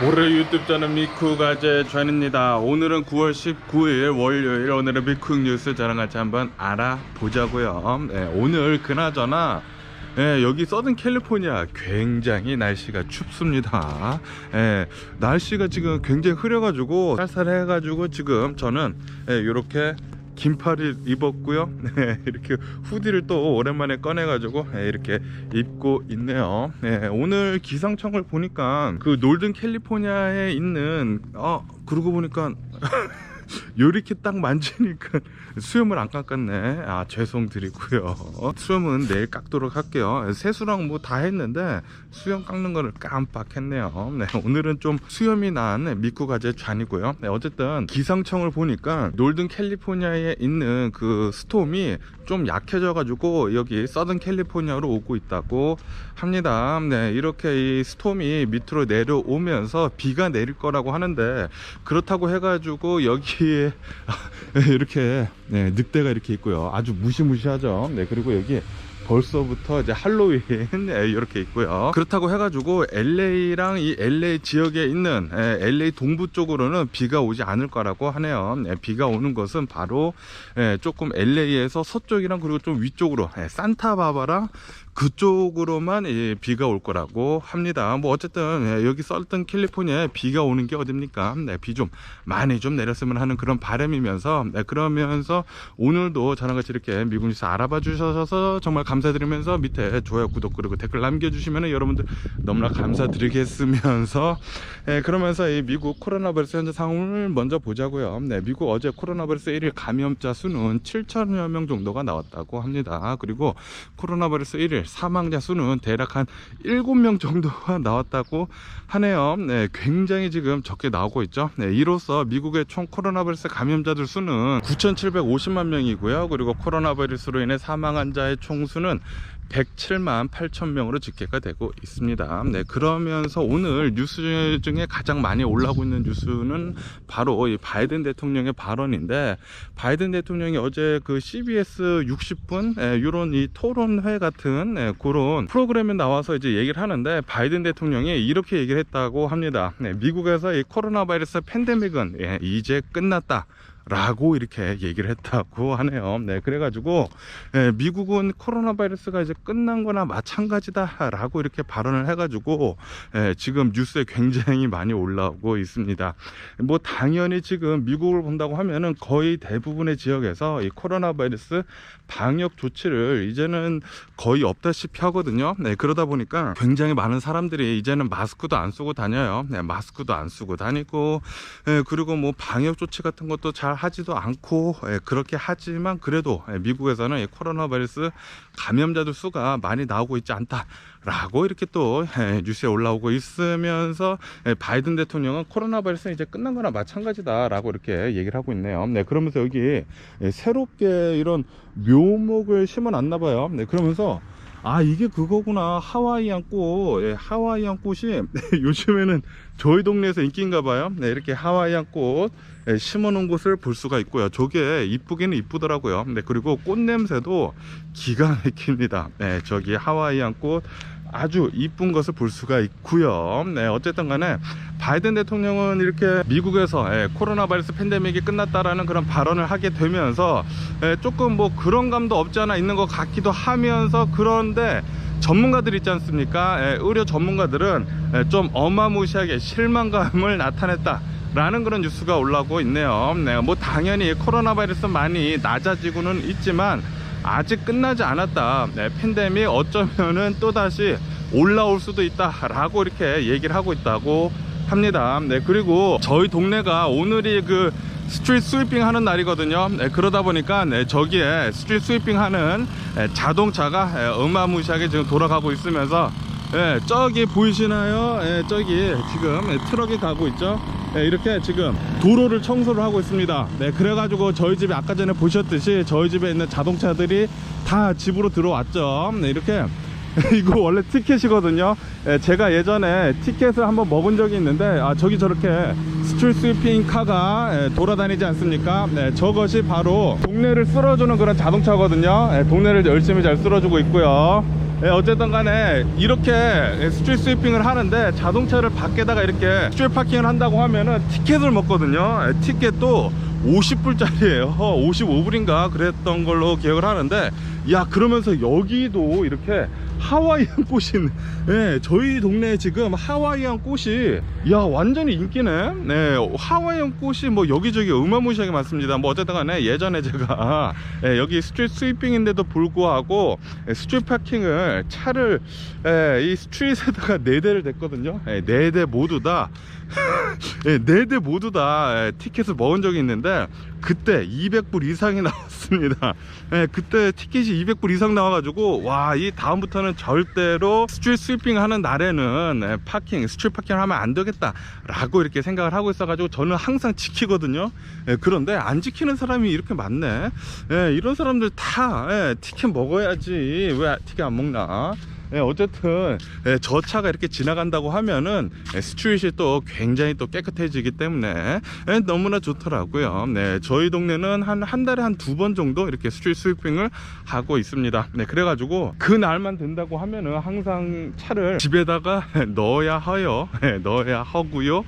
올해 유튜브 채널 미쿡아재 전입니다. 오늘은 9월 19일 월요일, 오늘의 미쿡 뉴스 저랑 같이 한번 알아보자고요. 네, 오늘 그나저나 여기 서든 캘리포니아 굉장히 날씨가 춥습니다. 날씨가 지금 굉장히 흐려가지고 쌀쌀해가지고 지금 저는 이렇게 긴팔을 입었고요. 이렇게 후디를 또 오랜만에 꺼내가지고 이렇게 입고 있네요. 오늘 기상청을 보니까 그 놀든 캘리포니아에 있는 그러고 보니까 요렇게 딱 만지니까 수염을 안 깎았네. 죄송드리고요. 수염은 내일 깎도록 할게요. 세수랑 뭐 다 했는데 수염 깎는 거를 깜빡했네요. 오늘은 좀 수염이 난 미쿡아재 잔이고요. 어쨌든 기상청을 보니까 놀든 캘리포니아에 있는 그 스톰이 좀 약해져 가지고 여기 서든 캘리포니아로 오고 있다고 합니다. 이렇게 이 스톰이 밑으로 내려오면서 비가 내릴 거라고 하는데, 그렇다고 해가지고 여기에 이렇게 늑대가 이렇게 있고요. 아주 무시무시하죠. 그리고 여기 벌써부터 이제 할로윈 이렇게 있고요. 그렇다고 해가지고 LA랑 이 LA 지역에 있는 LA 동부 쪽으로는 비가 오지 않을 거라고 하네요. 비가 오는 것은 바로 조금 LA에서 서쪽이랑 그리고 좀 위쪽으로 산타바바라 그쪽으로만 비가 올 거라고 합니다. 뭐 어쨌든 여기 서든 캘리포니아에 비가 오는 게 어딥니까? 비 좀 많이 좀 내렸으면 하는 그런 바람이면서, 그러면서 오늘도 저랑 같이 이렇게 미국 뉴스 알아봐 주셔서 정말 감사드리면서 밑에 좋아요, 구독 그리고 댓글 남겨주시면 여러분들 너무나 감사드리겠으면서, 그러면서 이 미국 코로나 바이러스 현재 상황을 먼저 보자고요. 미국 어제 코로나 바이러스 1일 감염자 수는 7천여 명 정도가 나왔다고 합니다. 그리고 코로나 바이러스 1일 사망자 수는 대략 한 7명 정도가 나왔다고 하네요. 굉장히 지금 적게 나오고 있죠. 이로써 미국의 총 코로나 바이러스 감염자들 수는 9,750만 명이고요. 그리고 코로나 바이러스로 인해 사망한 자의 총수는 107만 8천 명으로 집계가 되고 있습니다. 그러면서 오늘 뉴스 중에 가장 많이 올라오고 있는 뉴스는 바로 이 바이든 대통령의 발언인데, 바이든 대통령이 어제 그 CBS 60분 이런 이 토론회 같은 그런 프로그램에 나와서 이제 얘기를 하는데, 바이든 대통령이 이렇게 얘기를 했다고 합니다. 미국에서 이 코로나 바이러스 팬데믹은 이제 끝났다 라고 이렇게 얘기를 했다고 하네요. 그래가지고 미국은 코로나 바이러스가 이제 끝난 거나 마찬가지다 라고 이렇게 발언을 해가지고 지금 뉴스에 굉장히 많이 올라오고 있습니다. 뭐 당연히 지금 미국을 본다고 하면은 거의 대부분의 지역에서 이 코로나 바이러스 방역 조치를 이제는 거의 없다시피 하거든요. 그러다 보니까 굉장히 많은 사람들이 이제는 마스크도 안 쓰고 다녀요. 마스크도 안 쓰고 다니고, 그리고 뭐 방역 조치 같은 것도 잘 하지도 않고, 그렇게 하지만 그래도 미국에서는 이 코로나 바이러스 감염자들 수가 많이 나오고 있지 않다 라고 이렇게 또 뉴스에 올라오고 있으면서, 바이든 대통령은 코로나 바이러스는 이제 끝난 거나 마찬가지다 라고 이렇게 얘기를 하고 있네요. 그러면서 여기 새롭게 이런 묘목을 심어놨나 봐요. 그러면서 이게 그거구나, 하와이안 꽃. 하와이안 꽃이 요즘에는 저희 동네에서 인기인가 봐요. 이렇게 하와이안 꽃 심어놓은 곳을 볼 수가 있고요. 저게 이쁘기는 이쁘더라고요. 그리고 꽃 냄새도 기가 막힙니다. 저기 하와이안 꽃 아주 이쁜 것을 볼 수가 있고요. 어쨌든 간에 바이든 대통령은 이렇게 미국에서 코로나 바이러스 팬데믹이 끝났다라는 그런 발언을 하게 되면서 조금 뭐 그런 감도 없지 않아 있는 것 같기도 하면서, 그런데 전문가들 있지 않습니까? 의료 전문가들은 좀 어마무시하게 실망감을 나타냈다 라는 그런 뉴스가 올라오고 있네요. 뭐 당연히 코로나 바이러스 많이 낮아지고는 있지만 아직 끝나지 않았다. 팬데믹 어쩌면은 또다시 올라올 수도 있다 라고 이렇게 얘기를 하고 있다고 합니다. 그리고 저희 동네가 오늘이 그 스트리트 스위핑 하는 날이거든요. 그러다 보니까 저기에 스트리트 스위핑 하는 자동차가 어마무시하게 지금 돌아가고 있으면서, 저기 보이시나요? 저기 지금 트럭이 가고 있죠. 이렇게 지금 도로를 청소를 하고 있습니다. 그래가지고 저희 집에 아까 전에 보셨듯이 저희 집에 있는 자동차들이 다 집으로 들어왔죠. 이렇게 이거 원래 티켓이거든요. 제가 예전에 티켓을 한번 먹은 적이 있는데, 저기 저렇게 스트리트 스위핑 카가 돌아다니지 않습니까? 저것이 바로 동네를 쓸어주는 그런 자동차거든요. 동네를 열심히 잘 쓸어주고 있고요. 어쨌든 간에 이렇게 스트리트 스위핑을 하는데 자동차를 밖에다가 이렇게 스트리트 파킹을 한다고 하면은 티켓을 먹거든요. 티켓도 50불짜리예요 55불인가 그랬던 걸로 기억을 하는데, 야 그러면서 여기도 이렇게 하와이안 꽃이 있네. 네, 저희 동네에 지금 하와이안 꽃이 야 완전히 인기네. 네, 하와이안 꽃이 뭐 여기저기 어마무시하게 많습니다. 뭐 어쨌든 간에 예전에 제가 여기 스트리트 스위핑인데도 불구하고 스트리트 파킹을 차를 이 스트리트에다가 4대를 댔거든요. 4대 모두 다 4대 모두 다 티켓을 먹은 적이 있는데 그때 200불 이상이 나왔습니다. 그때 티켓이 200불 이상 나와가지고 와 이 다음부터는 절대로 스트리트 스위핑 하는 날에는 파킹 스트리트 파킹을 하면 안 되겠다 라고 이렇게 생각을 하고 있어가지고 저는 항상 지키거든요. 그런데 안 지키는 사람이 이렇게 많네. 이런 사람들 다 티켓 먹어야지 왜 티켓 안 먹나. 어쨌든 저 차가 이렇게 지나간다고 하면은 스트릿이 또 굉장히 또 깨끗해지기 때문에 너무나 좋더라고요. 네, 저희 동네는 한 달에 한 2번 정도 이렇게 스트리트 스위핑을 하고 있습니다. 네, 그래가지고 그 날만 된다고 하면은 항상 차를 집에다가 넣어야 해요. 넣어야 하고요.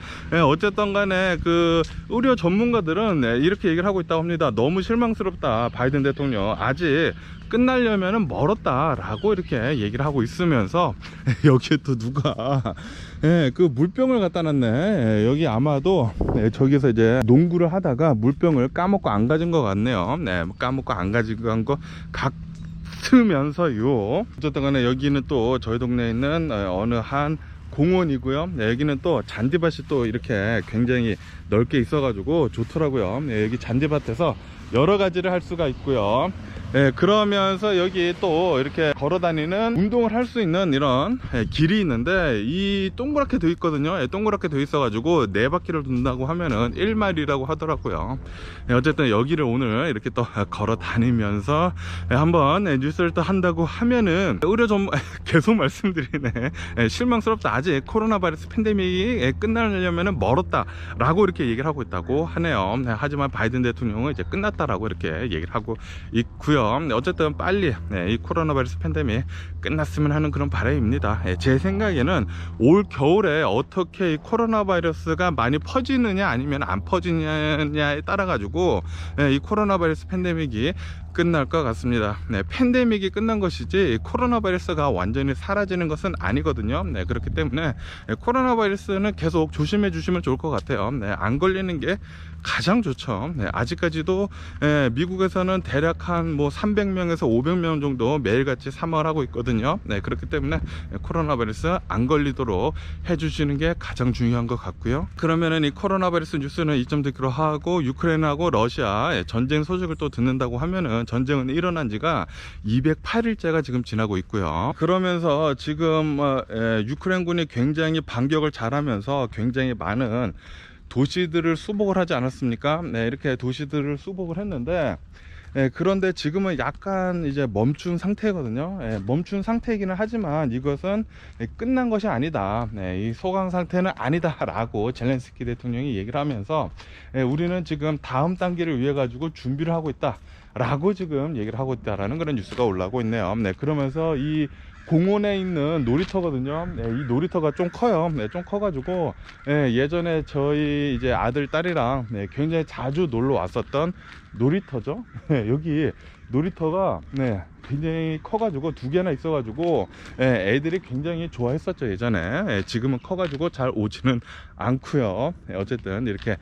어쨌든 간에 그 의료 전문가들은 이렇게 얘기를 하고 있다고 합니다. 너무 실망스럽다. 바이든 대통령 아직 끝나려면은 멀었다 라고 이렇게 얘기를 하고 있으면서 여기에 또 누가 그 물병을 갖다 놨네. 여기 아마도 저기서 이제 농구를 하다가 물병을 까먹고 안 가진 것 같네요. 까먹고 안 가지고 간 거 같으면서요. 어쨌든 간에 여기는 또 저희 동네에 있는 어느 한 공원이고요. 여기는 또 잔디밭이 또 이렇게 굉장히 넓게 있어가지고 좋더라고요. 여기 잔디밭에서 여러 가지를 할 수가 있고요. 그러면서 여기 또 이렇게 걸어 다니는 운동을 할 수 있는 이런 길이 있는데 이 동그랗게 되어 있거든요. 동그랗게 되어 있어 가지고 4바퀴를 돈다고 하면은 1마일이라고 하더라고요. 어쨌든 여기를 오늘 이렇게 또 걸어 다니면서 한번 뉴스를 또 한다고 하면은 의료 좀 계속 말씀드리네. 실망스럽다. 아직 코로나 바이러스 팬데믹이 끝나려면은 멀었다 라고 이렇게 얘기를 하고 있다고 하네요. 하지만 바이든 대통령은 이제 끝났다라고 이렇게 얘기를 하고 있고요. 어쨌든 빨리 이 코로나 바이러스 팬데믹 끝났으면 하는 그런 바람입니다. 제 생각에는 올 겨울에 어떻게 이 코로나 바이러스가 많이 퍼지느냐 아니면 안 퍼지느냐에 따라 가지고 이 코로나 바이러스 팬데믹이 끝날 것 같습니다. 팬데믹이 끝난 것이지 코로나 바이러스가 완전히 사라지는 것은 아니거든요. 그렇기 때문에 코로나 바이러스는 계속 조심해 주시면 좋을 것 같아요. 안 걸리는 게 가장 좋죠. 아직까지도 미국에서는 대략 한 뭐 300명에서 500명 정도 매일같이 사망을 하고 있거든요. 그렇기 때문에 코로나 바이러스 안 걸리도록 해주시는 게 가장 중요한 것 같고요. 그러면은 이 코로나 바이러스 뉴스는 이점 듣기로 하고, 유크레인하고 러시아 전쟁 소식을 또 듣는다고 하면은 전쟁은 일어난 지가 208일째가 지금 지나고 있고요. 그러면서 지금 유크레인군이 굉장히 반격을 잘하면서 굉장히 많은 도시들을 수복을 하지 않았습니까? 이렇게 도시들을 수복을 했는데 그런데 지금은 약간 이제 멈춘 상태거든요. 멈춘 상태이기는 하지만 이것은 끝난 것이 아니다. 이 소강 상태는 아니다 라고 젤렌스키 대통령이 얘기를 하면서 우리는 지금 다음 단계를 위해 가지고 준비를 하고 있다 라고 지금 얘기를 하고 있다라는 그런 뉴스가 올라오고 있네요. 그러면서 이 공원에 있는 놀이터거든요. 이 놀이터가 좀 커요. 좀 커가지고 예전에 저희 이제 아들 딸이랑 굉장히 자주 놀러 왔었던 놀이터죠. 여기 놀이터가 굉장히 커가지고 2개나 있어가지고 애들이 굉장히 좋아했었죠 예전에. 지금은 커가지고 잘 오지는 않고요. 어쨌든 이렇게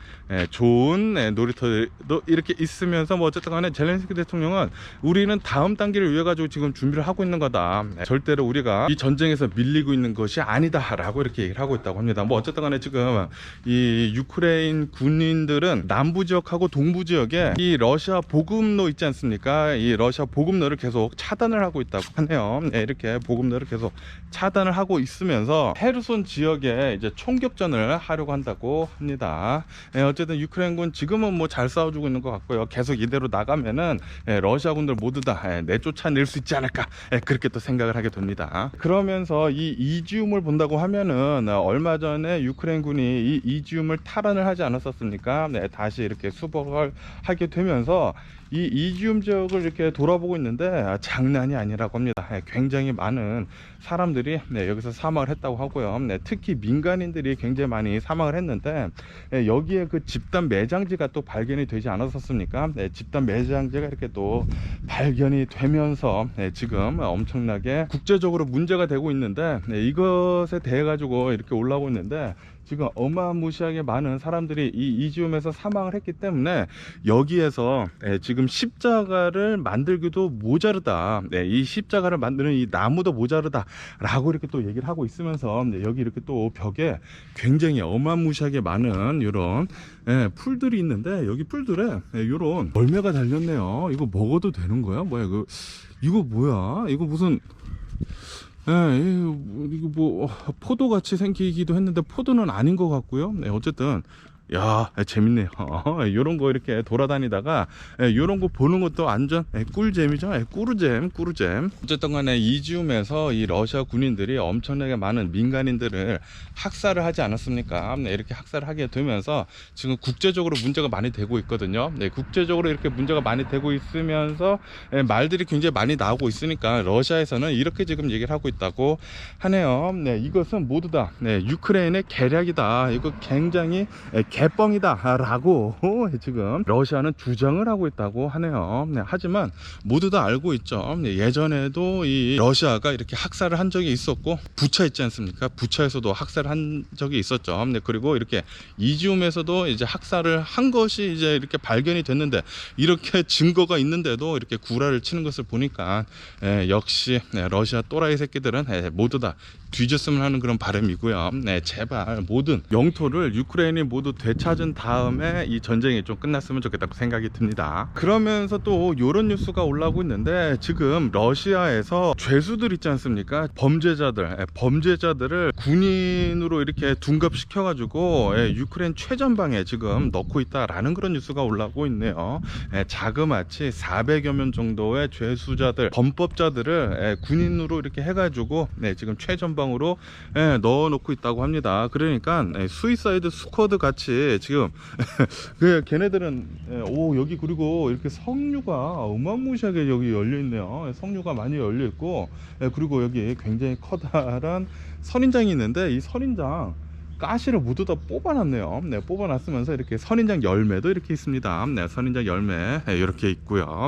좋은 놀이터도 이렇게 있으면서 뭐 어쨌든 간에 젤렌스키 대통령은 우리는 다음 단계를 위해 가지고 지금 준비를 하고 있는 거다. 절대로 우리가 이 전쟁에서 밀리고 있는 것이 아니다 라고 이렇게 얘기를 하고 있다고 합니다. 뭐 어쨌든 간에 지금 이 유크레인 군인들은 남부 지역하고 동부 지역에 이 러시아 보급로 있지 않습니까? 이 러시아 보급로를 계속 차단을 하고 있다고 하네요. 이렇게 보급로를 계속 차단을 하고 있으면서 헤르손 지역에 이제 총격전을 하려고 한다고 합니다. 어쨌든 유크레인군 지금은 뭐 잘 싸워주고 있는 것 같고요. 계속 이대로 나가면은 러시아 군들 모두 다 내쫓아낼 수 있지 않을까 그렇게 또 생각을 하게 됩니다. 그러면서 이 이지움을 본다고 하면은 얼마 전에 유크레인군이 이 이지움을 탈환을 하지 않았었습니까? 다시 이렇게 수복을 하게 되면서 이 이지움 지역을 이렇게 돌아보고 있는데 장난이 아니라고 합니다. 굉장히 많은 사람들이 여기서 사망을 했다고 하고요. 특히 민간인들이 굉장히 많이 사망을 했는데 여기에 그 집단 매장지가 또 발견이 되지 않았었습니까? 집단 매장지가 이렇게 또 발견이 되면서 지금 엄청나게 국제적으로 문제가 되고 있는데 이것에 대해 가지고 이렇게 올라오고 있는데 지금 어마무시하게 많은 사람들이 이 이지움에서 사망을 했기 때문에 여기에서 지금 십자가를 만들기도 모자르다. 이 십자가를 만드는 이 나무도 모자르다 라고 이렇게 또 얘기를 하고 있으면서 여기 이렇게 또 벽에 굉장히 어마무시하게 많은 이런 풀들이 있는데 여기 풀들에 이런 열매가 달렸네요. 이거 먹어도 되는 거야? 뭐야 이거 뭐야? 이거 무슨 이거 뭐 포도같이 생기기도 했는데 포도는 아닌 것 같고요. 어쨌든 야 재밌네요. 요런 거 이렇게 돌아다니다가 요런 거 보는 것도 완전 꿀잼이죠. 꿀잼. 어쨌든 간에 이지움에서 이 러시아 군인들이 엄청나게 많은 민간인들을 학살을 하지 않았습니까? 이렇게 학살을 하게 되면서 지금 국제적으로 문제가 많이 되고 있거든요. 국제적으로 이렇게 문제가 많이 되고 있으면서 말들이 굉장히 많이 나오고 있으니까 러시아에서는 이렇게 지금 얘기를 하고 있다고 하네요. 이것은 모두 다 유크레인의 계략이다. 이거 굉장히 개뻥이다 라고 지금 러시아는 주장을 하고 있다고 하네요. 하지만 모두 다 알고 있죠. 예전에도 이 러시아가 이렇게 학살을 한 적이 있었고 부차 있지 않습니까? 부차에서도 학살을 한 적이 있었죠. 그리고 이렇게 이지움에서도 이제 학살을 한 것이 이제 이렇게 발견이 됐는데 이렇게 증거가 있는데도 이렇게 구라를 치는 것을 보니까 역시 러시아 또라이 새끼들은 모두 다 뒤졌으면 하는 그런 바람이고요. 제발 모든 영토를 유크레인이 모두 되찾은 다음에 이 전쟁이 좀 끝났으면 좋겠다고 생각이 듭니다. 그러면서 또 이런 뉴스가 올라오고 있는데 지금 러시아에서 죄수들 있지 않습니까? 범죄자들을 군인으로 이렇게 둔갑시켜 가지고 유크레인 최전방에 지금 넣고 있다라는 그런 뉴스가 올라오고 있네요. 자그마치 400여 명 정도의 죄수자들, 범법자들을 군인으로 이렇게 해가지고 지금 최전방으로 넣어놓고 있다고 합니다. 그러니까 수이사이드 스쿼드 같이 지금 걔네들은 여기 그리고 이렇게 석류가 어마무시하게 여기 열려 있네요. 석류가 많이 열려 있고 그리고 여기 굉장히 커다란 선인장이 있는데 이 선인장 가시를 모두 다 뽑아놨네요. 뽑아놨으면서 이렇게 선인장 열매도 이렇게 있습니다. 선인장 열매 이렇게 있고요.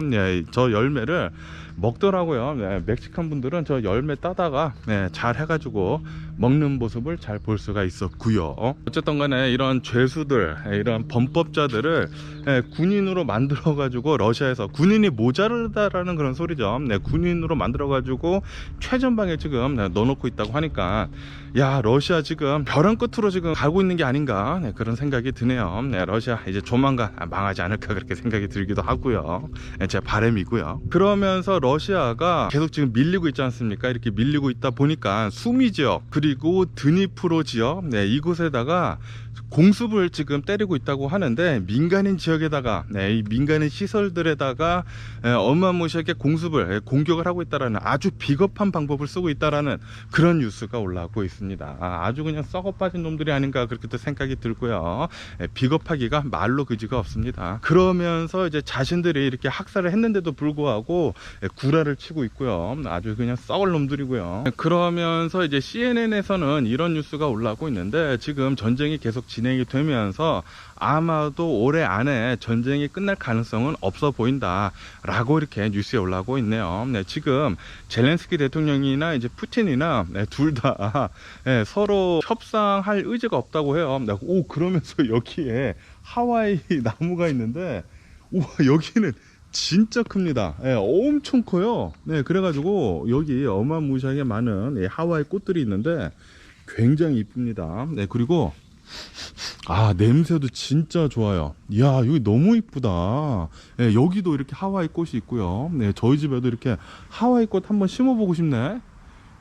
저 열매를 먹더라고요. 멕시칸 분들은 저 열매 따다가 잘 해가지고 먹는 모습을 잘 볼 수가 있었고요. 어쨌든 간에 이런 죄수들, 이런 범법자들을 군인으로 만들어 가지고 러시아에서 군인이 모자르다라는 그런 소리죠. 군인으로 만들어 가지고 최전방에 지금 넣어놓고 있다고 하니까 야 러시아 지금 벼랑 끝으로 지금 가고 있는 게 아닌가 그런 생각이 드네요. 러시아 이제 조만간 망하지 않을까 그렇게 생각이 들기도 하고요. 제 바람이고요. 그러면서 러시아가 계속 지금 밀리고 있지 않습니까? 이렇게 밀리고 있다 보니까 수미 지역 그리고 드니프로 지역 이곳에다가 공습을 지금 때리고 있다고 하는데 민간인 지역에다가 이 민간인 시설들에다가 어마무시하게 공격을 하고 있다라는 아주 비겁한 방법을 쓰고 있다라는 그런 뉴스가 올라오고 있습니다. 아주 그냥 썩어 빠진 놈들이 아닌가 그렇게 또 생각이 들고요. 비겁하기가 말로 그지가 없습니다. 그러면서 이제 자신들이 이렇게 학살을 했는데도 불구하고 구라를 치고 있고요. 아주 그냥 썩을 놈들이고요. 그러면서 이제 CNN에서는 이런 뉴스가 올라오고 있는데 지금 전쟁이 계속 진행이 되면서 아마도 올해 안에 전쟁이 끝날 가능성은 없어 보인다 라고 이렇게 뉴스에 올라오고 있네요. 지금 젤렌스키 대통령이나 이제 푸틴이나 둘 다 서로 협상할 의지가 없다고 해요. 그러면서 여기에 하와이 나무가 있는데 여기는 진짜 큽니다. 엄청 커요. 그래가지고 여기 어마무시하게 많은 하와이 꽃들이 있는데 굉장히 이쁩니다. 그리고 냄새도 진짜 좋아요. 이야 여기 너무 이쁘다. 여기도 이렇게 하와이 꽃이 있고요. 저희 집에도 이렇게 하와이 꽃 한번 심어보고 싶네.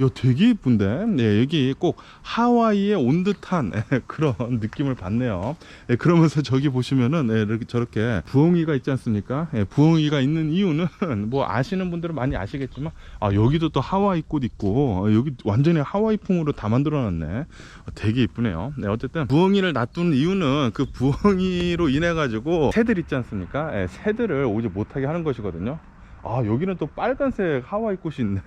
야, 되게 이쁜데. 네, 여기 꼭 하와이에 온 듯한 그런 느낌을 받네요. 그러면서 저기 보시면은 이렇게 저렇게 부엉이가 있지 않습니까? 부엉이가 있는 이유는 뭐 아시는 분들은 많이 아시겠지만, 여기도 또 하와이 꽃 있고, 여기 완전히 하와이풍으로 다 만들어놨네. 되게 이쁘네요. 네, 어쨌든 부엉이를 놔두는 이유는 그 부엉이로 인해 가지고 새들 있지 않습니까? 새들을 오지 못하게 하는 것이거든요. 여기는 또 빨간색 하와이 꽃이 있네.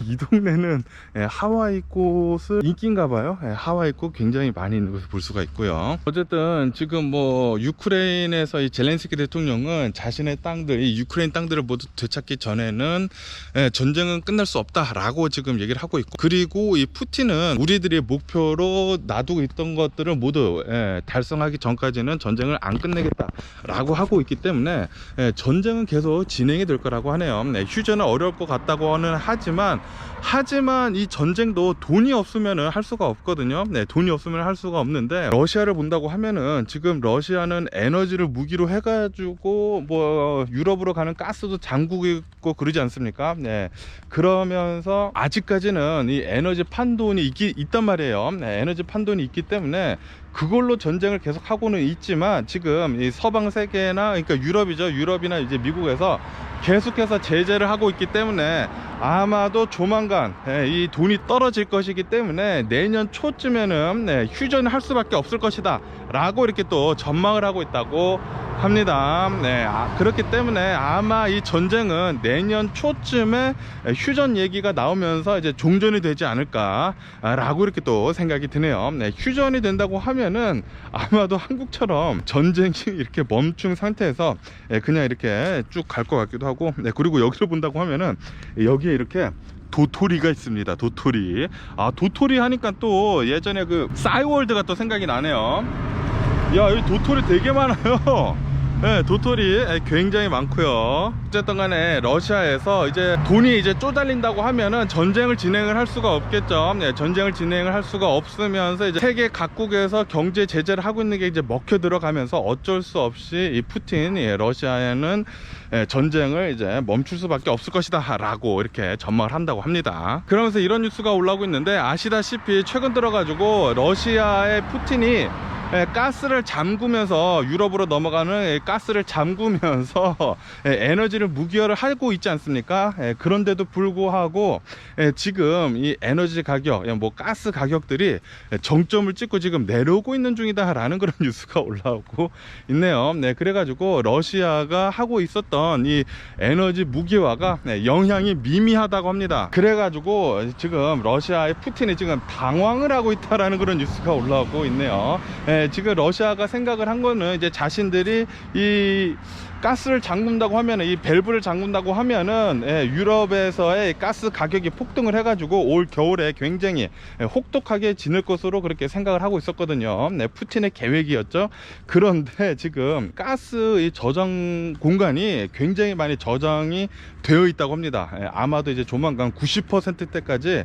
이 동네는 하와이 꽃을 인기인가 봐요. 하와이 꽃 굉장히 많이 있는 것을 볼 수가 있고요. 어쨌든 지금 뭐 유크레인에서 이 젤렌스키 대통령은 자신의 땅들, 이 유크레인 땅들을 모두 되찾기 전에는 전쟁은 끝날 수 없다라고 지금 얘기를 하고 있고, 그리고 이 푸틴은 우리들이 목표로 놔두고 있던 것들을 모두 달성하기 전까지는 전쟁을 안 끝내겠다라고 하고 있기 때문에 전쟁은 계속 진행이 될 거라고 하네요. 휴전은 어려울 것 같다고는 하지만 이 전쟁도 돈이 없으면 할 수가 없거든요. 돈이 없으면 할 수가 없는데, 러시아를 본다고 하면은 지금 러시아는 에너지를 무기로 해가지고 뭐 유럽으로 가는 가스도 잠그고 있고 그러지 않습니까? 그러면서 아직까지는 이 에너지 판돈이 있단 말이에요. 에너지 판돈이 있기 때문에 그걸로 전쟁을 계속 하고는 있지만, 지금 이 서방 세계나, 그러니까 유럽이나 이제 미국에서 계속해서 제재를 하고 있기 때문에 아마도 조만간 이 돈이 떨어질 것이기 때문에 내년 초쯤에는 휴전을 할 수밖에 없을 것이다 라고 이렇게 또 전망을 하고 있다고 합니다. 그렇기 때문에 아마 이 전쟁은 내년 초쯤에 휴전 얘기가 나오면서 이제 종전이 되지 않을까 라고 이렇게 또 생각이 드네요. 휴전이 된다고 하면은 아마도 한국처럼 전쟁이 이렇게 멈춘 상태에서 그냥 이렇게 쭉 갈 것 같기도 하고, 그리고 여기를 본다고 하면은 여기에 이렇게 도토리가 있습니다. 도토리. 도토리 하니까 또 예전에 그 싸이월드가 또 생각이 나네요. 야, 여기 도토리 되게 많아요. 도토리 굉장히 많고요. 어쨌든 간에 러시아에서 이제 돈이 이제 쪼달린다고 하면은 전쟁을 진행을 할 수가 없겠죠. 전쟁을 진행을 할 수가 없으면서 이제 세계 각국에서 경제 제재를 하고 있는 게 이제 먹혀 들어가면서 어쩔 수 없이 이 푸틴, 러시아에는 전쟁을 이제 멈출 수밖에 없을 것이다 라고 이렇게 전망을 한다고 합니다. 그러면서 이런 뉴스가 올라오고 있는데, 아시다시피 최근 들어가지고 러시아의 푸틴이 가스를 잠그면서, 유럽으로 넘어가는 가스를 잠그면서 에너지를 무기화를 하고 있지 않습니까? 그런데도 불구하고 지금 이 에너지 가격, 뭐 가스 가격들이 정점을 찍고 지금 내려오고 있는 중이다 라는 그런 뉴스가 올라오고 있네요. 그래가지고 러시아가 하고 있었던 이 에너지 무기화가 영향이 미미하다고 합니다. 그래가지고 지금 러시아의 푸틴이 지금 당황을 하고 있다라는 그런 뉴스가 올라오고 있네요. 지금 러시아가 생각을 한 거는 이제 자신들이 이 가스를 잠근다고 하면은, 이 밸브를 잠근다고 하면은 유럽에서의 가스 가격이 폭등을 해가지고 올 겨울에 굉장히 혹독하게 지낼 것으로 그렇게 생각을 하고 있었거든요. 푸틴의 계획이었죠. 그런데 지금 가스 이 저장 공간이 굉장히 많이 저장이 되어 있다고 합니다. 아마도 이제 조만간 90%대까지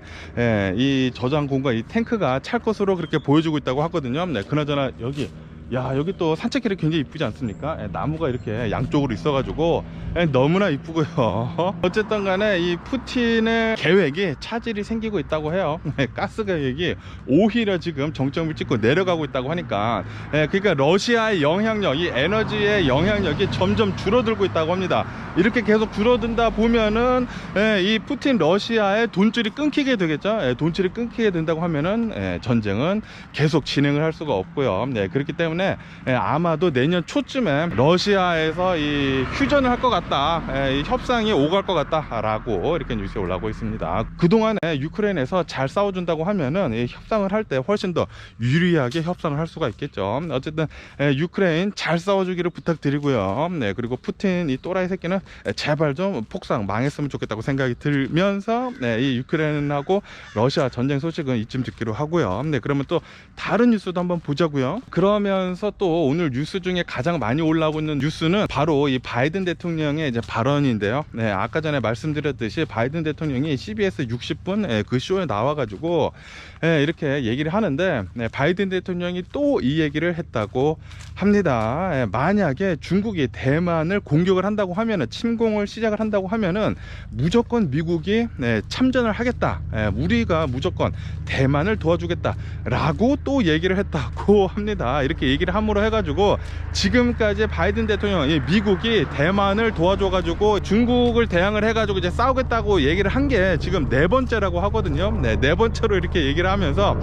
이 저장 공간, 이 탱크가 찰 것으로 그렇게 보여주고 있다고 하거든요. 그나저나 여기 또 산책길이 굉장히 이쁘지 않습니까? 나무가 이렇게 양쪽으로 있어가지고 너무나 이쁘고요. 어쨌든 간에 이 푸틴의 계획이 차질이 생기고 있다고 해요. 가스 가격이 오히려 지금 정점을 찍고 내려가고 있다고 하니까, 그러니까 러시아의 영향력, 이 에너지의 영향력이 점점 줄어들고 있다고 합니다. 이렇게 계속 줄어든다 보면은 이 푸틴 러시아의 돈줄이 끊기게 되겠죠. 돈줄이 끊기게 된다고 하면은 전쟁은 계속 진행을 할 수가 없고요. 그렇기 때문에 아마도 내년 초쯤에 러시아에서 이 휴전을 할 것 같다, 이 협상이 오갈 것 같다 라고 이렇게 뉴스에 올라오고 있습니다. 그동안에 유크레인에서 잘 싸워준다고 하면은 이 협상을 할 때 훨씬 더 유리하게 협상을 할 수가 있겠죠. 어쨌든 유크레인 잘 싸워주기를 부탁드리고요. 그리고 푸틴 이 또라이 새끼는 제발 좀 폭삭 망했으면 좋겠다고 생각이 들면서 이 유크레인하고 러시아 전쟁 소식은 이쯤 듣기로 하고요. 그러면 또 다른 뉴스도 한번 보자고요. 그러면 그러면서 또 오늘 뉴스 중에 가장 많이 올라오고 있는 뉴스는 바로 이 바이든 대통령의 이제 발언인데요. 네, 아까 전에 말씀드렸듯이 바이든 대통령이 CBS 60분 그 쇼에 나와가지고 이렇게 얘기를 하는데, 바이든 대통령이 또 이 얘기를 했다고 합니다. 만약에 중국이 대만을 공격을 한다고 하면은, 침공을 시작을 한다고 하면은 무조건 미국이 참전을 하겠다. 우리가 무조건 대만을 도와주겠다 라고 또 얘기를 했다고 합니다. 이렇게 얘기를 함으로 해가지고 지금까지 바이든 대통령, 미국이 대만을 도와줘가지고 중국을 대항을 해가지고 이제 싸우겠다고 얘기를 한 게 지금 4번째라고 하거든요. 네, 4번째로 이렇게 얘기를 하면서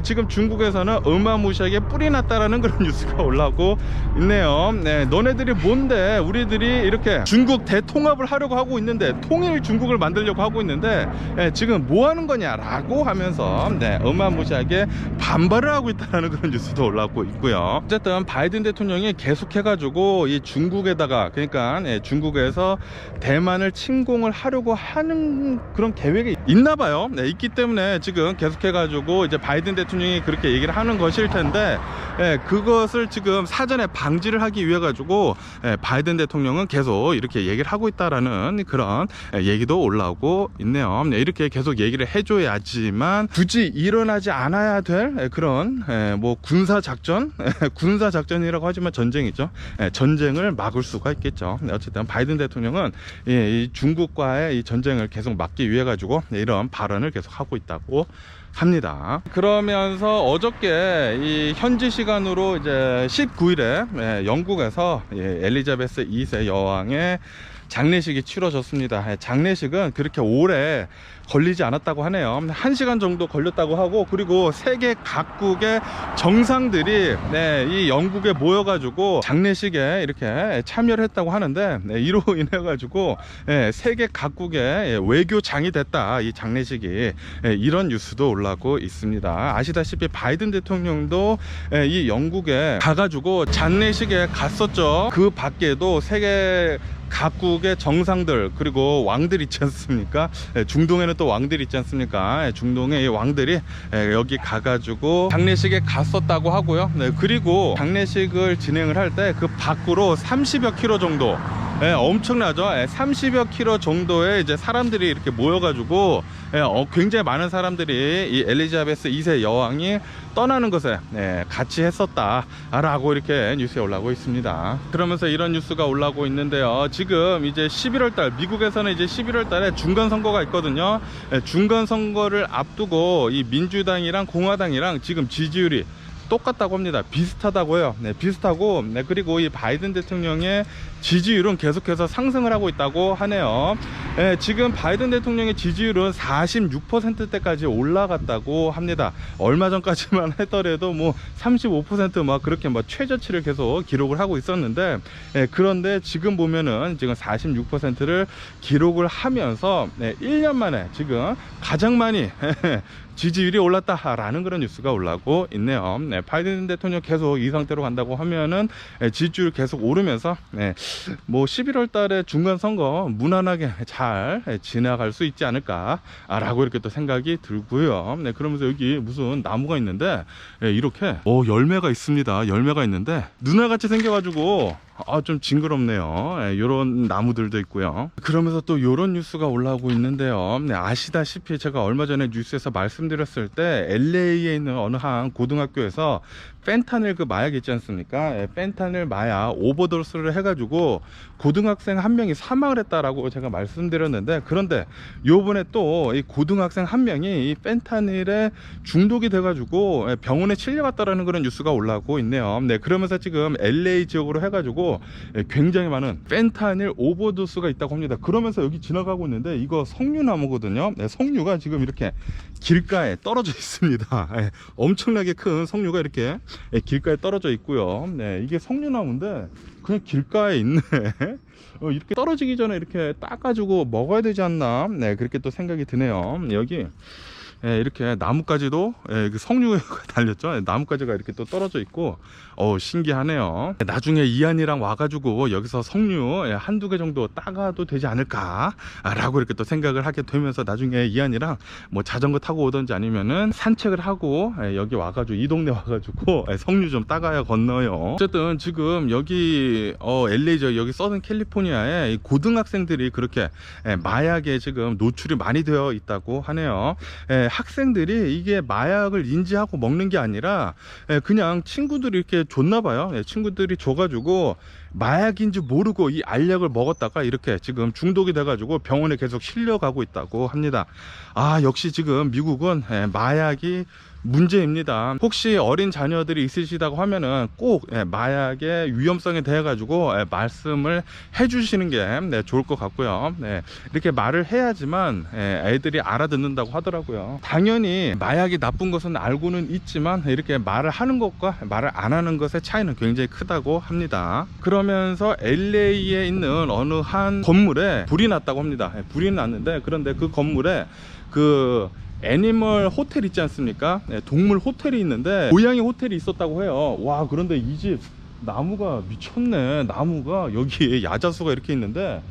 지금 중국에서는 어마무시하게 뿔이 났다라는 그런 뉴스가 올라오고 있네요. 네, 너네들이 뭔데 우리들이 이렇게 중국 대통합을 하려고 하고 있는데, 통일 중국을 만들려고 하고 있는데 지금 뭐 하는 거냐라고 하면서 어마무시하게 반발을 하고 있다는 그런 뉴스도 올라오고 있고요. 어쨌든 바이든 대통령이 계속해가지고 이 중국에다가, 그러니까 중국에서 대만을 침공을 하려고 하는 그런 계획이 있나 봐요. 있기 때문에 지금 계속해가지고 이제 바이든 대통령이 그렇게 얘기를 하는 것일 텐데, 그것을 지금 사전에 방지를 하기 위해 가지고 바이든 대통령은 계속 이렇게 얘기를 하고 있다라는 그런 얘기도 올라오고 있네요. 이렇게 계속 얘기를 해줘야지만 굳이 일어나지 않아야 될 그런 뭐 군사작전, 군사작전이라고 하지만 전쟁이죠. 전쟁을 막을 수가 있겠죠. 어쨌든 바이든 대통령은 이 중국과의 이 전쟁을 계속 막기 위해 가지고 이런 발언을 계속 하고 있다고 합니다. 그러면서 어저께 이 현지 시간으로 이제 19일에 영국에서 엘리자베스 2세 여왕의 장례식이 치러졌습니다. 장례식은 그렇게 오래 걸리지 않았다고 하네요. 1시간 정도 걸렸다고 하고, 그리고 세계 각국의 정상들이 이 영국에 모여가지고 장례식에 이렇게 참여를 했다고 하는데, 이로 인해 가지고 세계 각국의 외교장이 됐다, 이 장례식이. 이런 뉴스도 올라오고 있습니다. 아시다시피 바이든 대통령도 이 영국에 가가지고 장례식에 갔었죠. 그 밖에도 세계 각국의 정상들, 그리고 왕들 있지 않습니까? 중동에는 또 왕들이 있지 않습니까? 중동의 왕들이 여기 가가지고 장례식에 갔었다고 하고요. 그리고 장례식을 진행을 할 때 그 밖으로 30여 킬로 정도, 엄청나죠? 30여 킬로 정도의 이제 사람들이 이렇게 모여가지고 굉장히 많은 사람들이 이 엘리자베스 2세 여왕이 떠나는 것에 같이 했었다라고 이렇게 뉴스에 올라오고 있습니다. 그러면서 이런 뉴스가 올라오고 있는데요. 지금 이제 11월달, 미국에서는 이제 11월달에 중간 선거가 있거든요. 중간 선거를 앞두고 이 민주당이랑 공화당이랑 지금 지지율이 똑같다고 합니다. 비슷하다고 해요. 비슷하고, 그리고 이 바이든 대통령의 지지율은 계속해서 상승을 하고 있다고 하네요. 지금 바이든 대통령의 지지율은 46%대까지 올라갔다고 합니다. 얼마 전까지만 하더라도 뭐 35% 막 그렇게 막 최저치를 계속 기록을 하고 있었는데, 그런데 지금 보면은 지금 46%를 기록을 하면서 1년 만에 지금 가장 많이 지지율이 올랐다라는 그런 뉴스가 올라오고 있네요. 바이든 대통령 계속 이 상태로 간다고 하면은 지지율 계속 오르면서 뭐 11월 달에 중간 선거 무난하게 잘 지나갈 수 있지 않을까라고 이렇게 또 생각이 들고요. 그러면서 여기 무슨 나무가 있는데 이렇게 열매가 있습니다. 열매가 있는데 눈알같이 생겨가지고 좀 징그럽네요. 이런 나무들도 있고요. 그러면서 또 이런 뉴스가 올라오고 있는데요. 아시다시피 제가 얼마 전에 뉴스에서 말씀드렸을 때 LA에 있는 어느 한 고등학교에서 펜타닐 그 마약 있지 않습니까? 펜타닐 마약 오버도스를 해가지고 고등학생 한 명이 사망을 했다라고 제가 말씀드렸는데, 그런데 요번에 또 이 고등학생 한 명이 이 펜타닐에 중독이 돼가지고 병원에 실려갔다라는 그런 뉴스가 올라오고 있네요. 그러면서 지금 LA 지역으로 해가지고 굉장히 많은 펜타닐 오버도스가 있다고 합니다. 그러면서 여기 지나가고 있는데 이거 석류나무거든요. 석류가 지금 이렇게 길가에 떨어져 있습니다. 엄청나게 큰 석류가 이렇게 길가에 떨어져 있고요. 이게 석류나무인데 그냥 길가에 있네. 이렇게 떨어지기 전에 이렇게 따가지고 먹어야 되지 않나, 그렇게 또 생각이 드네요. 여기 이렇게 나뭇가지도 그 석류가 달렸죠. 나뭇가지가 이렇게 또 떨어져 있고 신기하네요. 나중에 이안이랑 와가지고 여기서 석류 한두 개 정도 따가도 되지 않을까 라고 이렇게 또 생각을 하게 되면서 나중에 이안이랑 뭐 자전거 타고 오던지 아니면은 산책을 하고 여기 와가지고 이 동네 와가지고 석류 좀 따가야 건너요. 어쨌든 지금 여기 LA죠. 여기 서든 캘리포니아에 고등학생들이 그렇게 마약에 지금 노출이 많이 되어 있다고 하네요. 학생들이 이게 마약을 인지하고 먹는 게 아니라 그냥 친구들이 이렇게 줬나 봐요. 친구들이 줘가지고 마약인지 모르고 이 알약을 먹었다가 이렇게 지금 중독이 돼가지고 병원에 계속 실려가고 있다고 합니다. 역시 지금 미국은 마약이 문제입니다. 혹시 어린 자녀들이 있으시다고 하면은 꼭 마약의 위험성에 대해 가지고 말씀을 해 주시는 게 좋을 것 같고요. 이렇게 말을 해야지만 애들이 알아듣는다고 하더라고요. 당연히 마약이 나쁜 것은 알고는 있지만 이렇게 말을 하는 것과 말을 안 하는 것의 차이는 굉장히 크다고 합니다. 그러면서 LA에 있는 어느 한 건물에 불이 났다고 합니다. 불이 났는데, 그런데 그 건물에 애니멀 호텔 있지 않습니까? 동물 호텔이 있는데 고양이 호텔이 있었다고 해요. 와, 그런데 이 집 나무가 미쳤네. 나무가 여기에 야자수가 이렇게 있는데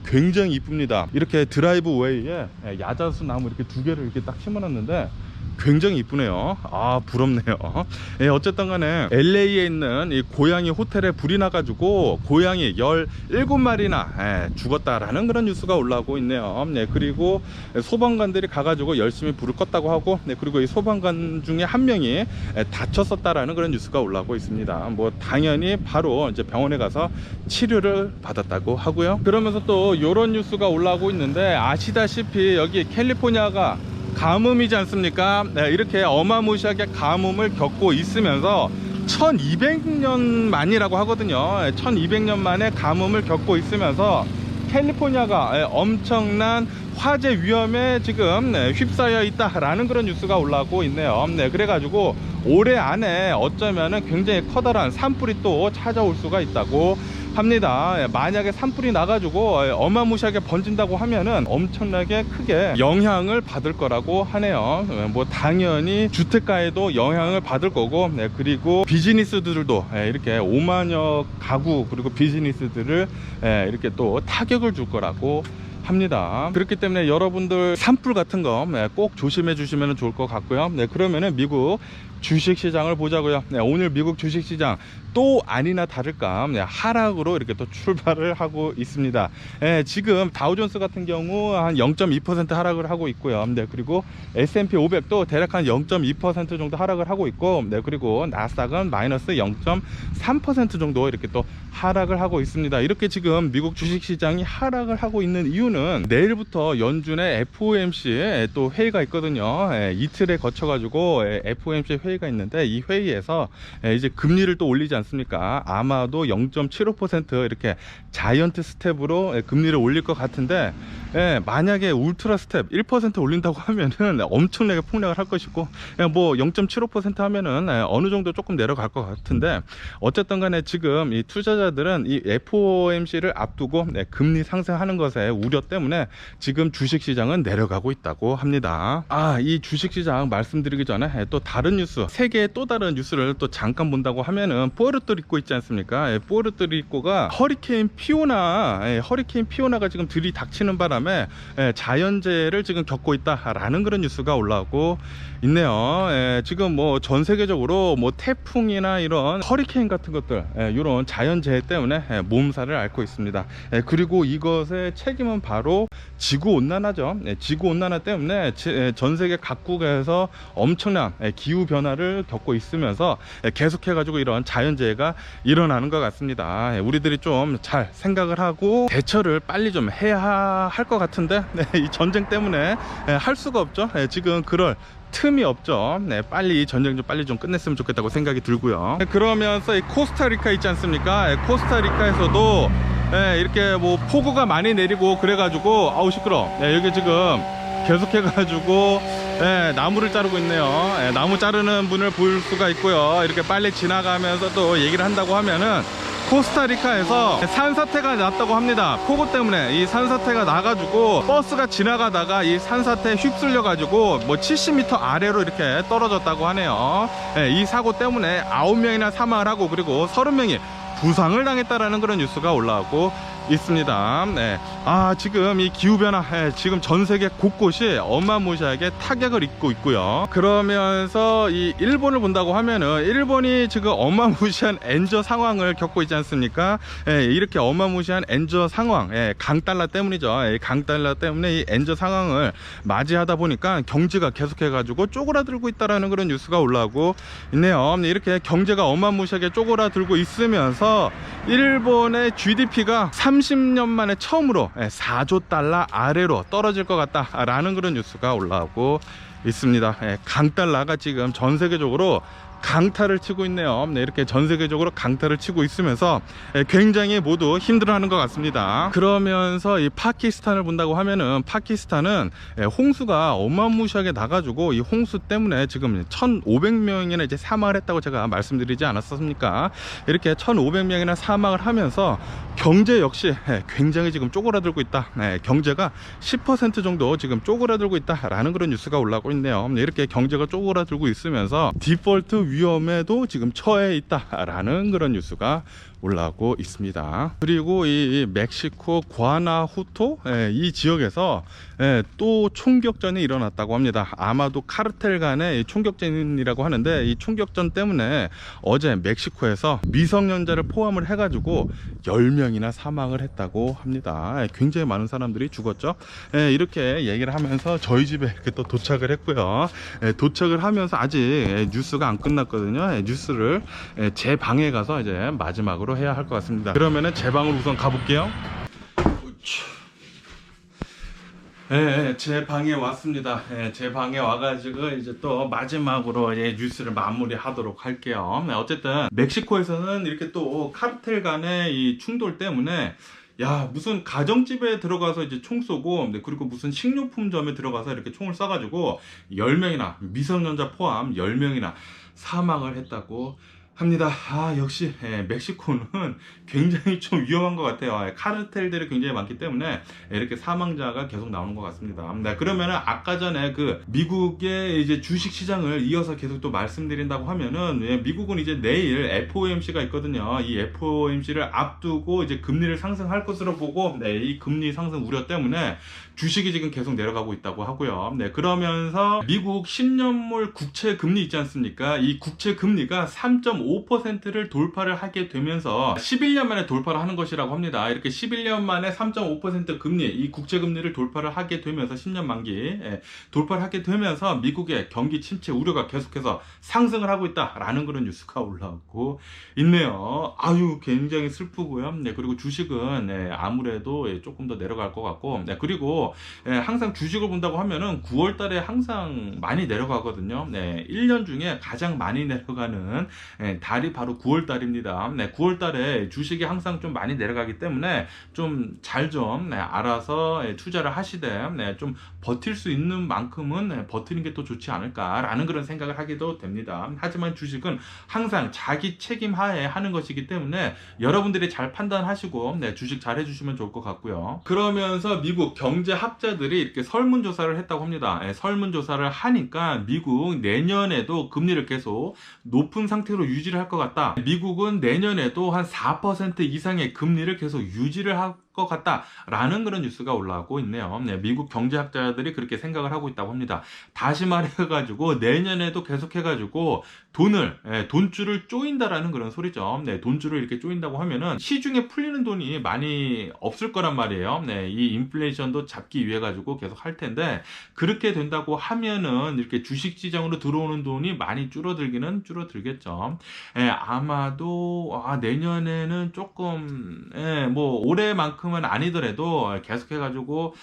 굉장히 이쁩니다. 이렇게 드라이브웨이에 야자수 나무 이렇게 두 개를 이렇게 딱 심어놨는데 굉장히 이쁘네요. 부럽네요. 어쨌든 간에 LA에 있는 이 고양이 호텔에 불이 나가지고 고양이 17마리나 죽었다라는 그런 뉴스가 올라오고 있네요. 그리고 소방관들이 가가지고 열심히 불을 껐다고 하고, 그리고 이 소방관 중에 한 명이 다쳤었다라는 그런 뉴스가 올라오고 있습니다. 뭐 당연히 바로 이제 병원에 가서 치료를 받았다고 하고요. 그러면서 또 이런 뉴스가 올라오고 있는데, 아시다시피 여기 캘리포니아가 가뭄이지 않습니까? 이렇게 어마무시하게 가뭄을 겪고 있으면서 1200년 만이라고 하거든요. 1200년 만에 가뭄을 겪고 있으면서 캘리포니아가 엄청난 화재 위험에 지금 휩싸여 있다라는 그런 뉴스가 올라오고 있네요. 그래가지고 올해 안에 어쩌면은 굉장히 커다란 산불이 또 찾아올 수가 있다고 합니다. 만약에 산불이 나가지고 어마무시하게 번진다고 하면은 엄청나게 크게 영향을 받을 거라고 하네요. 뭐 당연히 주택가에도 영향을 받을 거고, 그리고 비즈니스들도 이렇게 5만여 가구 그리고 비즈니스들을 이렇게 또 타격을 줄 거라고 합니다. 그렇기 때문에 여러분들 산불 같은 거 꼭 조심해 주시면 좋을 것 같고요. 그러면은 미국 주식시장을 보자고요. 오늘 미국 주식시장 또 아니나 다를까 하락으로 이렇게 또 출발을 하고 있습니다. 지금 다우존스 같은 경우 한 0.2% 하락을 하고 있고요. 그리고 S&P 500도 대략 한 0.2% 정도 하락을 하고 있고, 그리고 나스닥은 마이너스 0.3% 정도 이렇게 또 하락을 하고 있습니다. 이렇게 지금 미국 주식시장이 하락을 하고 있는 이유는 내일부터 연준의 FOMC 또 회의가 있거든요. 이틀에 거쳐 가지고 FOMC 회의가 있는데, 이 회의에서 이제 금리를 또 올리지 않습니까? 아마도 0.75% 이렇게 자이언트 스텝으로 금리를 올릴 것 같은데, 만약에 울트라 스텝 1% 올린다고 하면은 엄청나게 폭락을 할 것이고, 뭐 0.75% 하면은 어느 정도 조금 내려갈 것 같은데, 어쨌든 간에 지금 이 투자자들은 이 FOMC를 앞두고 금리 상승하는 것에 우려 때문에 지금 주식시장은 내려가고 있다고 합니다. 이 주식시장 말씀드리기 전에 또 다른 뉴스, 세계의 또 다른 뉴스를 또 잠깐 본다고 하면은 푸에르토리코 있지 않습니까? 푸에르토리코가 허리케인 피오나가 지금 들이닥치는 바람에 자연재해를 지금 겪고 있다라는 그런 뉴스가 올라오고 있네요. 지금 뭐 전 세계적으로 뭐 태풍이나 이런 허리케인 같은 것들, 이런 자연재해 때문에 몸살을 앓고 있습니다. 그리고 이것의 책임은 바로 지구온난화죠. 지구온난화 때문에 전 세계 각국에서 엄청난 기후변화를 겪고 있으면서 계속해가지고 이런 자연재해가 일어나는 것 같습니다. 우리들이 좀 잘 생각을 하고 대처를 빨리 좀 해야 할 것 같은데, 이 전쟁 때문에 할 수가 없죠. 지금 그럴 틈이 없죠. 빨리 이 전쟁 좀 빨리 좀 끝냈으면 좋겠다고 생각이 들고요. 그러면서 이 코스타리카 있지 않습니까? 코스타리카에서도 이렇게 뭐 폭우가 많이 내리고 그래가지고 시끄러. 여기 지금 계속해가지고 나무를 자르고 있네요. 나무 자르는 분을 볼 수가 있고요. 이렇게 빨리 지나가면서 또 얘기를 한다고 하면은 코스타리카에서 산사태가 났다고 합니다. 폭우 때문에 이 산사태가 나가지고 버스가 지나가다가 이 산사태에 휩쓸려 가지고 뭐 70m 아래로 이렇게 떨어졌다고 하네요. 이 사고 때문에 9명이나 사망을 하고 그리고 30명이 부상을 당했다라는 그런 뉴스가 올라오고 있습니다. 지금 이 기후변화, 지금 전 세계 곳곳이 어마무시하게 타격을 입고 있고요. 그러면서 이 일본을 본다고 하면은 일본이 지금 어마무시한 엔저 상황을 겪고 있지 않습니까? 이렇게 어마무시한 엔저 상황, 강달러 때문이죠. 강달러 때문에 이 엔저 상황을 맞이하다 보니까 경제가 계속해가지고 쪼그라들고 있다라는 그런 뉴스가 올라오고 있네요. 이렇게 경제가 어마무시하게 쪼그라들고 있으면서 일본의 GDP가 30년 만에 처음으로 4조 달러 아래로 떨어질 것 같다라는 그런 뉴스가 올라오고 있습니다. 강달러가 지금 전 세계적으로 강타를 치고 있네요. 이렇게 전 세계적으로 강타를 치고 있으면서 굉장히 모두 힘들어하는 것 같습니다. 그러면서 이 파키스탄을 본다고 하면은 파키스탄은 홍수가 어마무시하게 나가지고 이 홍수 때문에 지금 1,500명이나 이제 사망을 했다고 제가 말씀드리지 않았습니까? 이렇게 1,500명이나 사망을 하면서 경제 역시 굉장히 지금 쪼그라들고 있다. 경제가 10% 정도 지금 쪼그라들고 있다라는 그런 뉴스가 올라오고 있네요. 이렇게 경제가 쪼그라들고 있으면서 디폴트 위험에도 지금 처해 있다라는 그런 뉴스가 올라오고 있습니다. 그리고 이 멕시코 과나후토 이 지역에서 또 총격전이 일어났다고 합니다. 아마도 카르텔 간의 총격전이라고 하는데 이 총격전 때문에 어제 멕시코에서 미성년자를 포함을 해가지고 10명이나 사망을 했다고 합니다. 굉장히 많은 사람들이 죽었죠. 이렇게 얘기를 하면서 저희 집에 또 도착을 했고요. 도착을 하면서 아직 뉴스가 안 끝났거든요. 뉴스를 제 방에 가서 이제 마지막으로 해야 할 것 같습니다. 그러면은 제 방으로 우선 가볼게요. 제 방에 왔습니다. 제 방에 와가지고 이제 또 마지막으로 뉴스를 마무리하도록 할게요. 어쨌든 멕시코에서는 이렇게 또 카르텔 간의 이 충돌 때문에 무슨 가정집에 들어가서 이제 총 쏘고, 그리고 무슨 식료품점에 들어가서 이렇게 총을 쏴가지고 10명이나 미성년자 포함 10명이나 사망을 했다고 합니다. 역시 멕시코는 굉장히 좀 위험한 것 같아요. 카르텔들이 굉장히 많기 때문에 이렇게 사망자가 계속 나오는 것 같습니다. 그러면은 아까 전에 그 미국의 이제 주식 시장을 이어서 계속 또 말씀드린다고 하면은 미국은 이제 내일 FOMC가 있거든요. 이 FOMC를 앞두고 이제 금리를 상승할 것으로 보고 이 금리 상승 우려 때문에 주식이 지금 계속 내려가고 있다고 하고요. 그러면서 미국 10년물 국채 금리 있지 않습니까? 이 국채 금리가 3.5%를 돌파를 하게 되면서 11년 만에 돌파를 하는 것이라고 합니다. 이렇게 11년 만에 3.5% 금리, 이 국채 금리를 돌파를 하게 되면서 10년 만기 돌파를 하게 되면서 미국의 경기 침체 우려가 계속해서 상승을 하고 있다라는 그런 뉴스가 올라오고 있네요. 굉장히 슬프고요. 그리고 주식은 아무래도 조금 더 내려갈 것 같고, 그리고 항상 주식을 본다고 하면은 9월 달에 항상 많이 내려가거든요. 1년 중에 가장 많이 내려가는 달이 바로 9월 달입니다. 9월 달에 주식이 항상 좀 많이 내려가기 때문에 좀 잘 좀 알아서 투자를 하시되 좀 버틸 수 있는 만큼은 버티는 게 또 좋지 않을까라는 그런 생각을 하기도 됩니다. 하지만 주식은 항상 자기 책임 하에 하는 것이기 때문에 여러분들이 잘 판단하시고 주식 잘 해주시면 좋을 것 같고요. 그러면서 미국 경제학자들이 이렇게 설문조사를 했다고 합니다. 설문조사를 하니까 미국 내년에도 금리를 계속 높은 상태로 유지를 할 것 같다. 미국은 내년에도 한 4% 이상의 금리를 계속 유지를 할 것 같다라는 그런 뉴스가 올라오고 있네요. 미국 경제학자들이 그렇게 생각을 하고 있다고 합니다. 다시 말해가지고 내년에도 계속해가지고 돈줄을 쪼인다라는 그런 소리죠. 돈줄을 이렇게 쪼인다고 하면은 시중에 풀리는 돈이 많이 없을 거란 말이에요. 이 인플레이션도 잡기 위해 가지고 계속 할 텐데 그렇게 된다고 하면은 이렇게 주식 시장으로 들어오는 돈이 많이 줄어들기는 줄어들겠죠. 아마도 내년에는 조금 뭐 올해만큼은 아니더라도 계속해가지고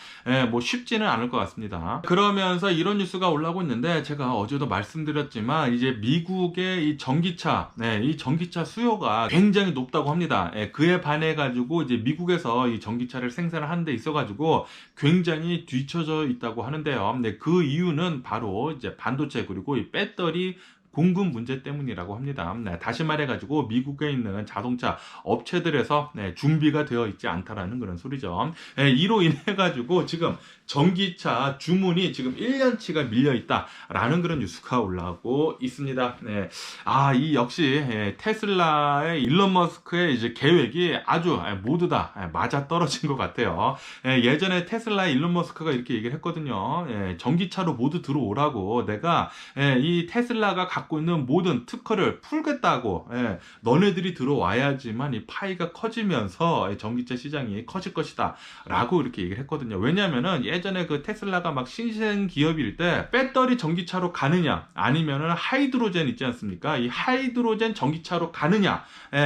뭐 쉽지는 않을 것 같습니다. 그러면서 이런 뉴스가 올라오고 있는데 제가 어제도 말씀드렸지만 이제 미국의 이 전기차 수요가 굉장히 높다고 합니다. 그에 반해 가지고 이제 미국에서 이 전기차를 생산을 하는 데 있어 가지고 굉장히 뒤처져 있다고 하는데요. 그 이유는 바로 이제 반도체 그리고 이 배터리 공급 문제 때문이라고 합니다. 네, 다시 말해가지고 미국에 있는 자동차 업체들에서 네, 준비가 되어 있지 않다라는 그런 소리죠. 네, 이로 인해 가지고 지금 전기차 주문이 지금 1년치가 밀려 있다라는 그런 뉴스가 올라오고 있습니다. 네. 이 역시 테슬라의 일론 머스크의 이제 계획이 아주 모두 다 맞아 떨어진 것 같아요. 예전에 테슬라의 일론 머스크가 이렇게 얘기를 했거든요. 전기차로 모두 들어오라고, 내가 이 테슬라가 갖고 있는 모든 특허를 풀겠다고, 너네들이 들어와야지만 이 파이가 커지면서 전기차 시장이 커질 것이다 라고 이렇게 얘기를 했거든요. 왜냐면은 예전에 그 테슬라가 막 신생 기업일 때 배터리 전기차로 가느냐 아니면은 하이드로젠 있지 않습니까? 이 하이드로젠 전기차로 가느냐,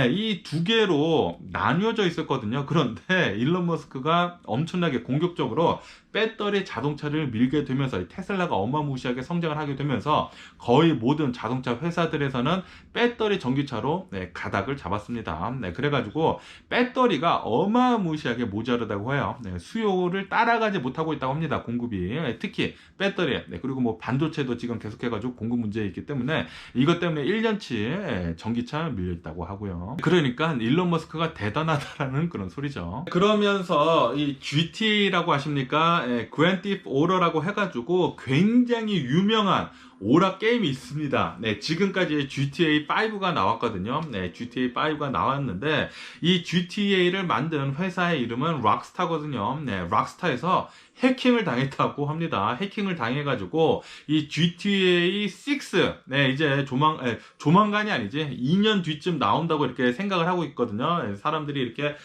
이 두 개로 나뉘어져 있었거든요. 그런데 일론 머스크가 엄청나게 공격적으로 배터리 자동차를 밀게 되면서 테슬라가 어마무시하게 성장을 하게 되면서 거의 모든 자동차 회사들에서는 배터리 전기차로 가닥을 잡았습니다. 그래가지고 배터리가 어마무시하게 모자르다고 해요. 수요를 따라가지 못하고 있다고 합니다. 공급이. 특히 배터리, 그리고 뭐 반도체도 지금 계속해가지고 공급 문제 있기 때문에 이것 때문에 1년치 전기차 밀려있다고 하고요. 그러니까 일론 머스크가 대단하다라는 그런 소리죠. 그러면서 이 GTA라고 하십니까? 그랜드 디프트 오더라고 해가지고 굉장히 유명한 오락 게임이 있습니다. 지금까지 GTA5가 나왔거든요. GTA5가 나왔는데 이 GTA를 만든 회사의 이름은 락스타거든요. 락스타에서 해킹을 당했다고 합니다. 해킹을 당해가지고 이 GTA6 이제 조만간이 아니지 2년 뒤쯤 나온다고 이렇게 생각을 하고 있거든요. 사람들이 이렇게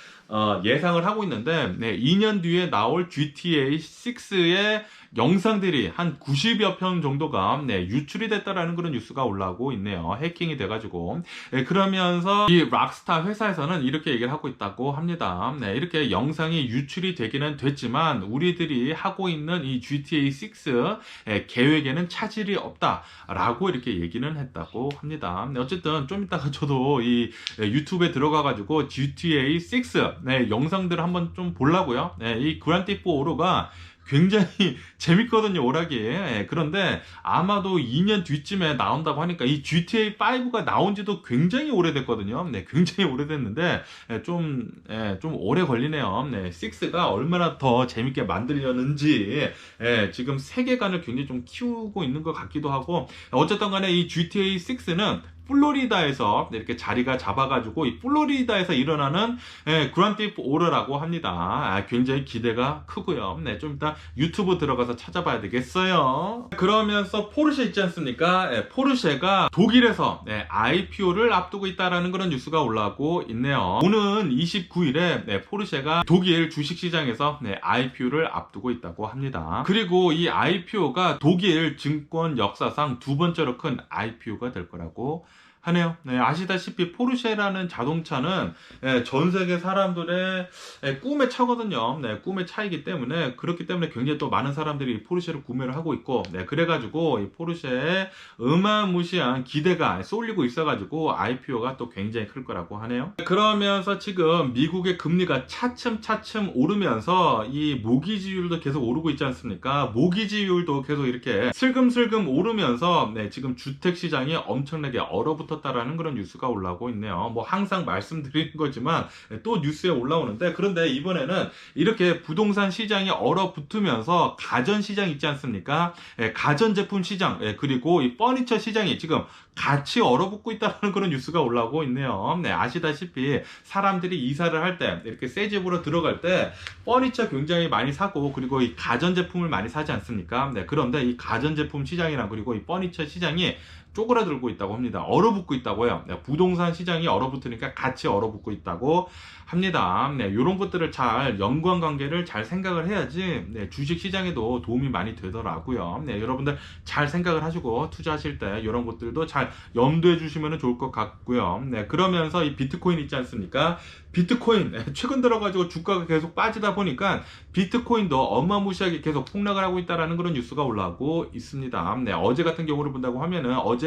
예상을 하고 있는데 2년 뒤에 나올 GTA6의 영상들이 한 90여 편 정도가 유출이 됐다라는 그런 뉴스가 올라오고 있네요. 해킹이 돼가지고. 그러면서 이 락스타 회사에서는 이렇게 얘기를 하고 있다고 합니다. 이렇게 영상이 유출이 되기는 됐지만 우리들이 하고 있는 이 GTA6 계획에는 차질이 없다라고 이렇게 얘기는 했다고 합니다. 어쨌든 좀 이따가 저도 이 유튜브에 들어가가지고 GTA6 영상들을 한번 좀 보려고요. 이 그랜드 디프트 오토가 굉장히 재밌거든요, 오락이. 그런데 아마도 2년 뒤쯤에 나온다고 하니까 이 GTA5가 나온 지도 굉장히 오래됐거든요. 굉장히 오래됐는데 좀 오래 걸리네요. 6가 얼마나 더 재밌게 만들려는지 지금 세계관을 굉장히 좀 키우고 있는 것 같기도 하고, 어쨌든 간에 이 GTA6는 플로리다에서 이렇게 자리가 잡아가지고 이 플로리다에서 일어나는 그랜드 디프트 오토라고 합니다. 굉장히 기대가 크고요. 좀 이따 유튜브 들어가서 찾아봐야 되겠어요. 그러면서 포르쉐 있지 않습니까? 포르쉐가 독일에서 IPO를 앞두고 있다라는 그런 뉴스가 올라오고 있네요. 오는 29일에 포르쉐가 독일 주식시장에서 IPO를 앞두고 있다고 합니다. 그리고 이 IPO가 독일 증권 역사상 두 번째로 큰 IPO가 될 거라고 하네요. 아시다시피 포르쉐라는 자동차는 전 세계 사람들의 꿈의 차거든요. 꿈의 차이기 때문에, 그렇기 때문에 굉장히 또 많은 사람들이 포르쉐를 구매를 하고 있고, 그래가지고 이 포르쉐에 어마무시한 기대가 쏠리고 있어가지고 IPO가 또 굉장히 클 거라고 하네요. 그러면서 지금 미국의 금리가 차츰차츰 오르면서 이 모기지율도 계속 오르고 있지 않습니까? 모기지율도 계속 이렇게 슬금슬금 오르면서 지금 주택시장이 엄청나게 얼어붙어 다라는 그런 뉴스가 올라오고 있네요. 뭐 항상 말씀드리는 거지만 또 뉴스에 올라오는데, 그런데 이번에는 이렇게 부동산 시장이 얼어붙으면서 가전 시장 있지 않습니까? 가전제품 시장, 그리고 이 퍼니처 시장이 지금 같이 얼어붙고 있다는 그런 뉴스가 올라오고 있네요. 아시다시피 사람들이 이사를 할 때, 이렇게 새 집으로 들어갈 때 퍼니처 굉장히 많이 사고, 그리고 이 가전제품을 많이 사지 않습니까? 그런데 이 가전제품 시장이랑 그리고 이 퍼니처 시장이 쪼그라들고 있다고 합니다. 얼어붙고 있다고 해요. 부동산 시장이 얼어붙으니까 같이 얼어붙고 있다고 합니다. 이런 것들을 잘 연관관계를 잘 생각을 해야지 주식 시장에도 도움이 많이 되더라고요. 여러분들 잘 생각을 하시고 투자하실 때 이런 것들도 잘 염두해 주시면 좋을 것 같고요. 그러면서 이 비트코인 있지 않습니까? 비트코인 최근 들어가지고 주가가 계속 빠지다 보니까 비트코인도 어마무시하게 계속 폭락을 하고 있다라는 그런 뉴스가 올라오고 있습니다. 어제 같은 경우를 본다고 하면은 어제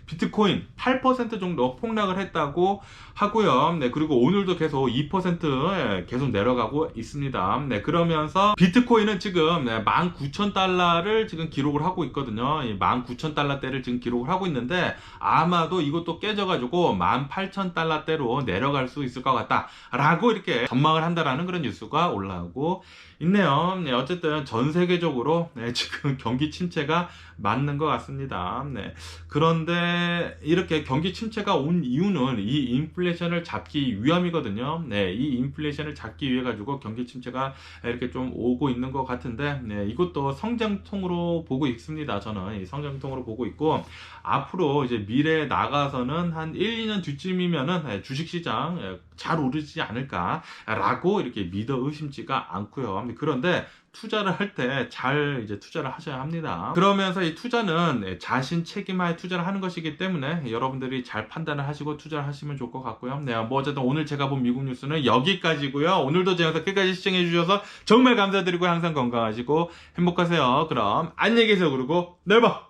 비트코인 8% 정도 폭락을 했다고 하고요. 네, 그리고 오늘도 계속 2% 계속 내려가고 있습니다. 네, 그러면서 비트코인은 지금 19,000달러를 지금 기록을 하고 있거든요. 19,000달러대를 지금 기록을 하고 있는데 아마도 이것도 깨져가지고 18,000달러대로 내려갈 수 있을 것 같다라고 이렇게 전망을 한다라는 그런 뉴스가 올라오고 있네요. 네, 어쨌든 전 세계적으로 지금 경기 침체가 맞는 것 같습니다. 네, 그런데 이렇게 경기 침체가 온 이유는 이 인플레이션을 잡기 위함이거든요. 네, 이 인플레이션을 잡기 위해 가지고 경기 침체가 이렇게 좀 오고 있는 것 같은데, 네, 이것도 성장통으로 보고 있습니다. 저는 이 성장통으로 보고 있고 앞으로 이제 미래에 나가서는 한 1, 2년 뒤쯤이면은 주식시장 잘 오르지 않을까라고 이렇게 믿어 의심치가 않고요. 그런데 투자를 할 때 잘 이제 투자를 하셔야 합니다. 그러면서 이 투자는 자신 책임하에 투자를 하는 것이기 때문에 여러분들이 잘 판단을 하시고 투자를 하시면 좋을 것 같고요. 네, 뭐 어쨌든 오늘 제가 본 미국 뉴스는 여기까지고요. 오늘도 제 영상 끝까지 시청해 주셔서 정말 감사드리고 항상 건강하시고 행복하세요. 그럼 안녕히 계세요. 그리고 내일 봐.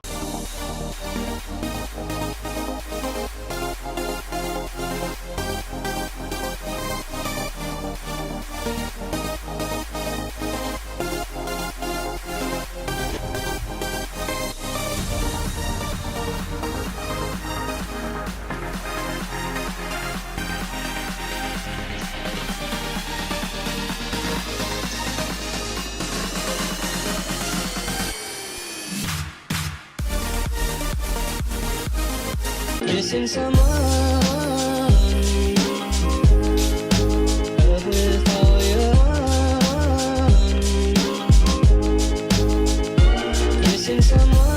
Missing someone with all your own. Missing someone